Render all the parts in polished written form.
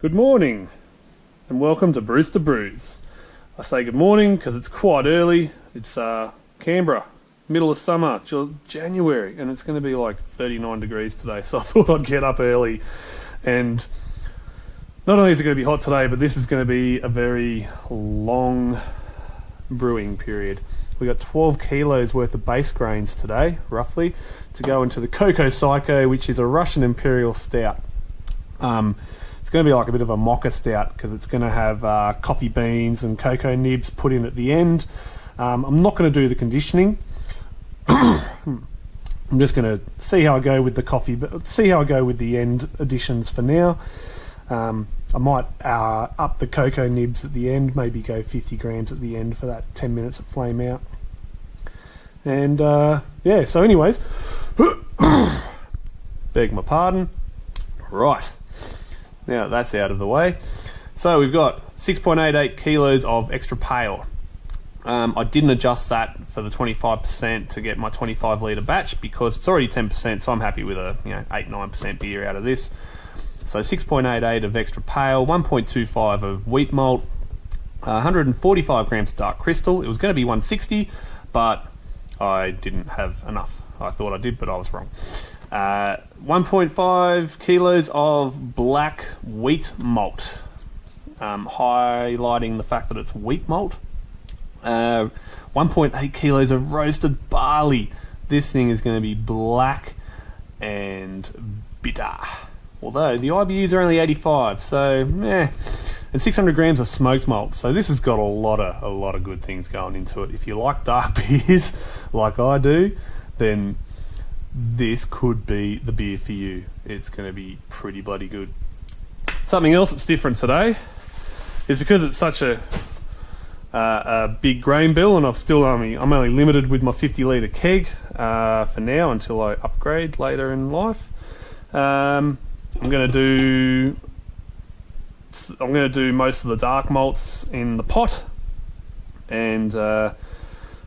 Good morning and welcome to Brews to Brews. I say good morning because it's quite early. It's Canberra, middle of summer, January, and it's going to be like 39 degrees today, so I thought I'd get up early. And not only is it going to be hot today, but this is going to be a very long brewing period. We got 12 kilos worth of base grains today, roughly, to go into the Cocao Psycho, which is a Russian Imperial Stout. It's going to be like a bit of a mocha stout because it's going to have coffee beans and cocoa nibs put in at the end. I'm not going to do the conditioning. I'm just going to see how I go with the coffee, but see how I go with the end additions for now. I might up the cocoa nibs at the end, maybe go 50 grams at the end for that 10 minutes of flame out. And yeah, so anyways, beg my pardon. Right. Now that that's out of the way. So we've got 6.88 kilos of extra pale. I didn't adjust that for the 25% to get my 25 litre batch because it's already 10%, so I'm happy with a 8-9% beer out of this. So 6.88 of extra pale, 1.25 of wheat malt, 145 grams of dark crystal. It was going to be 160, but I didn't have enough. I thought I did, but I was wrong. 1.5 kilos of black wheat malt, highlighting the fact that it's wheat malt. 1.8 kilos of roasted barley. This thing is going to be black and bitter, although the IBUs are only 85, so meh. And 600 grams of smoked malt. So this has got a lot of good things going into it. If you like dark beers like I do, then this could be the beer for you. It's going to be pretty bloody good. Something else that's different today is because it's such a big grain bill, and I'm only limited with my 50 litre keg for now until I upgrade later in life. I'm going to do most of the dark malts in the pot, and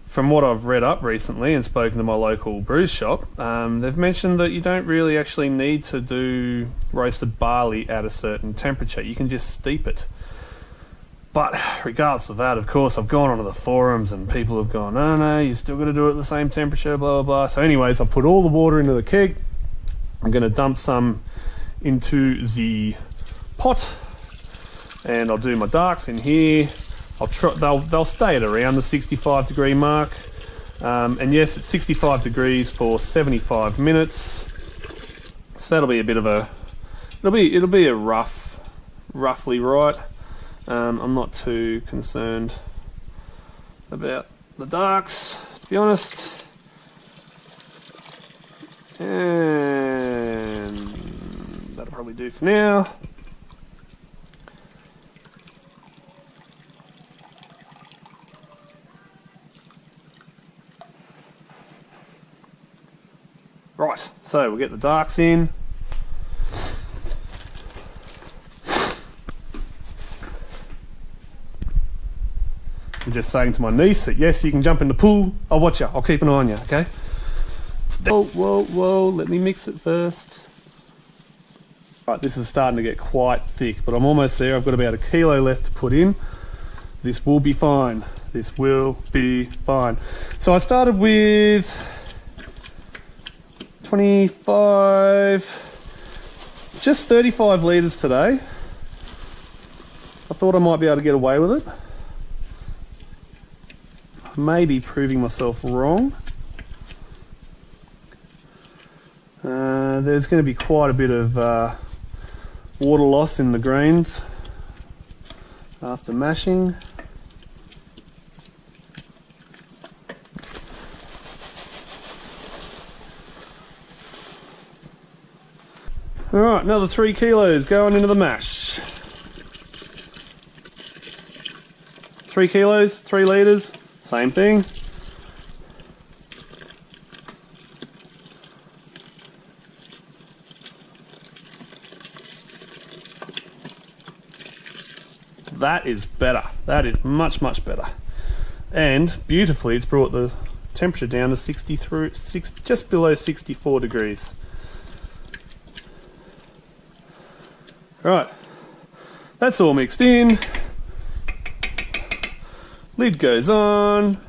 from what I've read up recently and spoken to my local brew shop, they've mentioned that you don't really actually need to do roasted barley at a certain temperature. You can just steep it. But regardless of that, of course, I've gone onto the forums and people have gone, no, you still got to do it at the same temperature, blah, blah, blah. So anyways, I've put all the water into the keg. I'm going to dump some into the pot, and I'll do my darks in here. They'll stay at around the 65 degree mark, and yes, it's 65 degrees for 75 minutes. So that'll be a bit of a, it'll be a roughly right. I'm not too concerned about the darks, to be honest. And that'll probably do for now. Right, so we'll get the darks in. I'm just saying to my niece that yes, you can jump in the pool. I'll watch you. I'll keep an eye on you, okay? Whoa, let me mix it first. Right, this is starting to get quite thick, but I'm almost there. I've got about 1 kilo left to put in. This will be fine. This will be fine. So I started with 25, just 35 litres today. I thought I might be able to get away with it. I may be proving myself wrong. There's going to be quite a bit of water loss in the grains after mashing. Alright, another 3 kilos going into the mash. 3 kilos, 3 litres, same thing. That is better. That is much better. And beautifully, it's brought the temperature down to just below 64 degrees. Right, That's all mixed in. Lid goes on.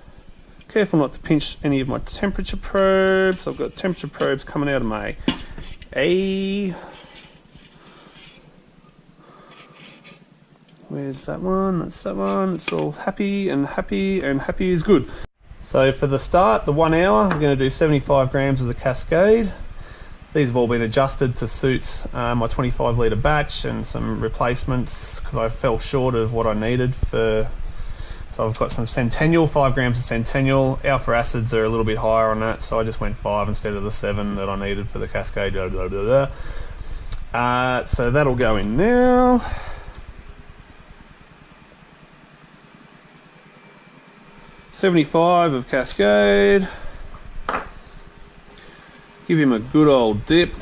Careful not to pinch any of my temperature probes. I've got temperature probes coming out of my Where's that one? That's that one. It's all happy and happy and happy is good. So for the start, the 1 hour, I'm going to do 75 grams of the Cascade. These have all been adjusted to suit my 25 litre batch and some replacements because I fell short of what I needed for. So I've got some Centennial, 5 grams of Centennial. Alpha acids are a little bit higher on that, so I just went 5 instead of the 7 that I needed for the Cascade. So that'll go in now. $75 of Cascade. Give him a good old dip.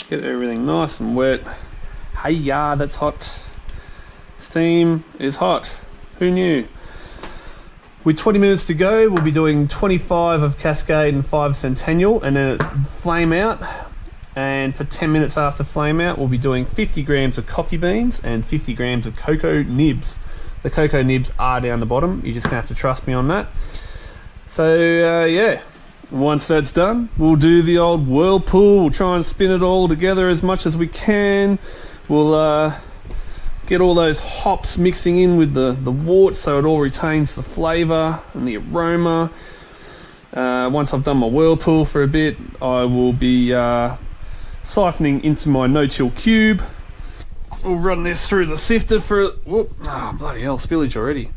Get everything nice and wet. Hey ya, that's hot. Steam is hot. Who knew? With 20 minutes to go, we'll be doing 25 of Cascade and 5 Centennial, and then it flame out. And for 10 minutes after flame out, we'll be doing 50 grams of coffee beans and 50 grams of Cocao Nibs. The Cocao Nibs are down the bottom. You're just gonna have to trust me on that. So yeah, once that's done, we'll do the old whirlpool. We'll try and spin it all together as much as we can. We'll get all those hops mixing in with the wort so it all retains the flavour and the aroma. Once I've done my whirlpool for a bit, I will be siphoning into my no-chill cube. We'll run this through the sifter for... Whoop, oh, bloody hell, spillage already.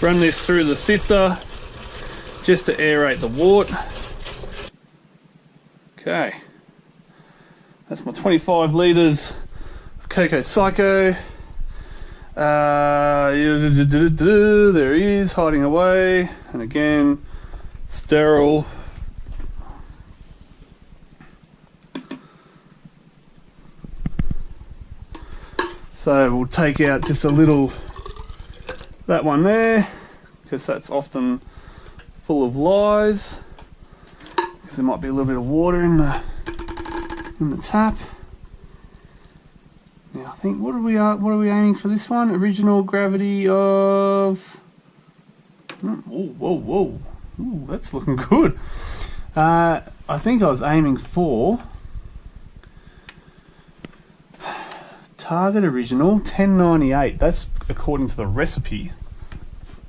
Run this through the sifter just to aerate the wort. Okay. That's my 25 litres of Cocoa Psycho. There he is, hiding away. And again, sterile. So we'll take out just a little, that one there, because that's often full of lies, because there might be a little bit of water in the tap. Now I think, what are we aiming for this one? Original gravity of, whoa, ooh, that's looking good. I think I was aiming for target original 1098. That's according to the recipe,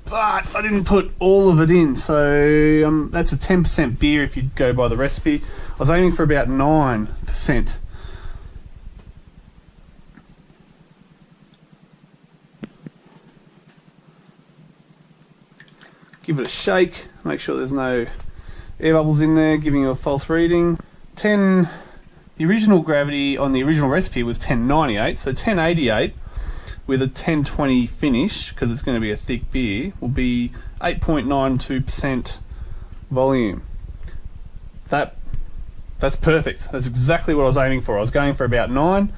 but I didn't put all of it in, so that's a 10% beer if you go by the recipe. I was aiming for about 9%. Give it a shake, make sure there's no air bubbles in there giving you a false reading. The original gravity on the original recipe was 1098, so 1088 with a 1020 finish, because it's going to be a thick beer, will be 8.92% volume. That's perfect. That's exactly what I was aiming for. I was going for about 9.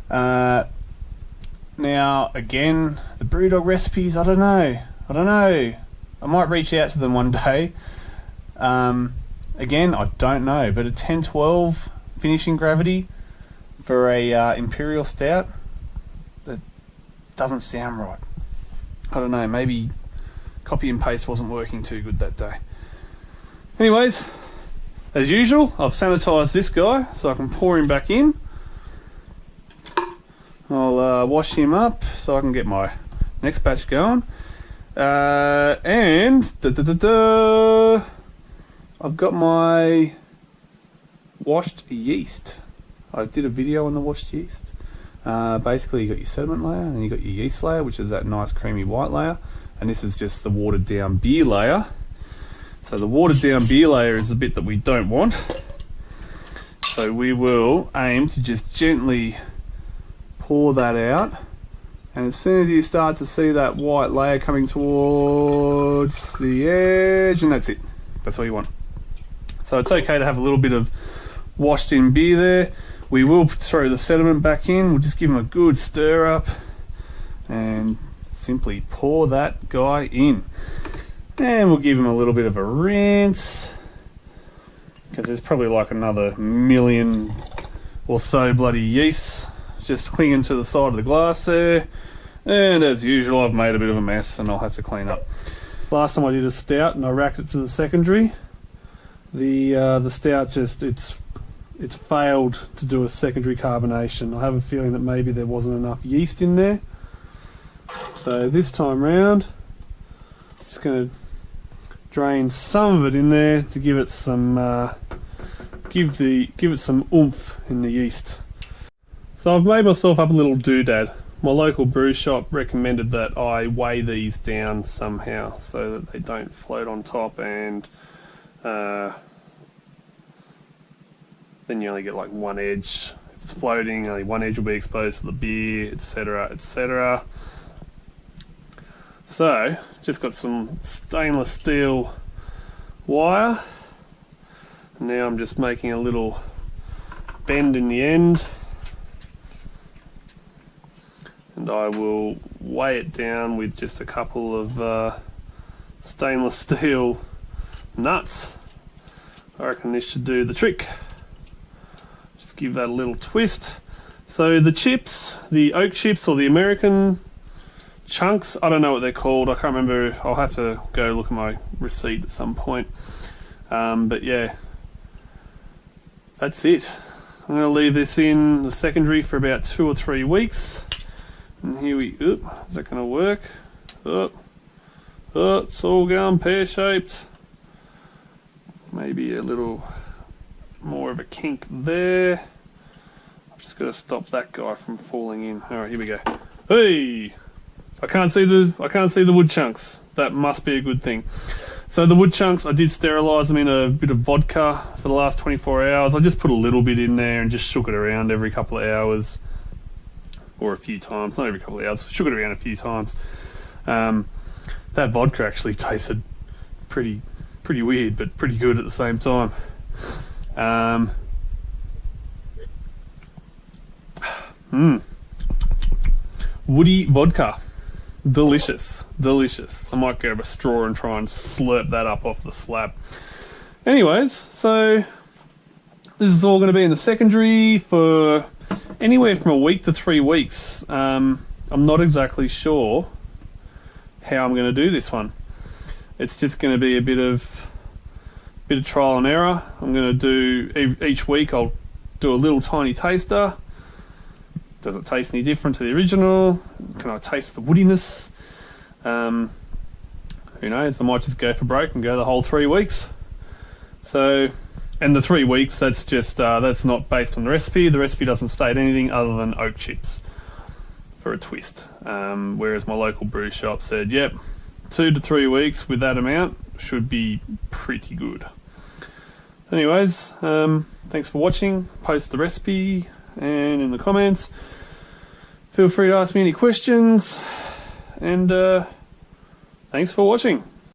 Now, again, the Brewdog recipes, I don't know. I might reach out to them one day. Again, I don't know, but a 1012 finishing gravity for a Imperial Stout, that doesn't sound right. I don't know, maybe copy and paste wasn't working too good that day. Anyways, as usual, I've sanitised this guy so I can pour him back in. I'll wash him up so I can get my next batch going. And I've got my washed yeast. I did a video on the washed yeast. Basically you got your sediment layer and then you got your yeast layer, which is that nice creamy white layer, and this is just the watered down beer layer. So the watered down beer layer is the bit that we don't want, so we will aim to just gently pour that out, and as soon as you start to see that white layer coming towards the edge, and that's it, that's all you want. So it's okay to have a little bit of washed in beer there. We will throw the sediment back in. We'll just give them a good stir up and simply pour that guy in. And we'll give him a little bit of a rinse, because there's probably like another million or so bloody yeast just clinging to the side of the glass there. And as usual, I've made a bit of a mess and I'll have to clean up. Last time I did a stout and I racked it to the secondary. The stout just, it's failed to do a secondary carbonation. I have a feeling that maybe there wasn't enough yeast in there. So this time round, I'm just going to drain some of it in there to give it some give it some oomph in the yeast. So I've made myself up a little doodad. My local brew shop recommended that I weigh these down somehow so that they don't float on top, and then you only get like one edge. If it's floating, only one edge will be exposed to the beer, etc, etc. So, just got some stainless steel wire. Now I'm just making a little bend in the end, and I will weigh it down with just a couple of stainless steel nuts. I reckon this should do the trick. Just give that a little twist. So the chips, the oak chips or the American chunks, I don't know what they're called, I can't remember. I'll have to go look at my receipt at some point. But yeah, that's it. I'm going to leave this in the secondary for about 2 or 3 weeks. And here we, is that going to work? It's all going pear-shaped. Maybe a little more of a kink there. I'm just going to stop that guy from falling in. Alright, here we go. Hey! I can't see the wood chunks. That must be a good thing. So the wood chunks, I did sterilise them in a bit of vodka for the last 24 hours. I just put a little bit in there and just shook it around every couple of hours. Or a few times, not every couple of hours. Shook it around a few times. That vodka actually tasted pretty weird, but pretty good at the same time. Woody vodka. Delicious, delicious. I might grab a straw and try and slurp that up off the slab. Anyways, so this is all going to be in the secondary for anywhere from a week to 3 weeks. I'm not exactly sure how I'm going to do this one. It's just going to be a bit of trial and error. I'm going to do each week. I'll do a little tiny taster. Does it taste any different to the original? Can I taste the woodiness? Who knows? I might just go for broke and go the whole 3 weeks. So, and the 3 weeks, that's just that's not based on the recipe. The recipe doesn't state anything other than oak chips for a twist. Whereas my local brew shop said, yep, 2 to 3 weeks with that amount should be pretty good. Anyways, thanks for watching. Post the recipe and in the comments. Feel free to ask me any questions, and thanks for watching.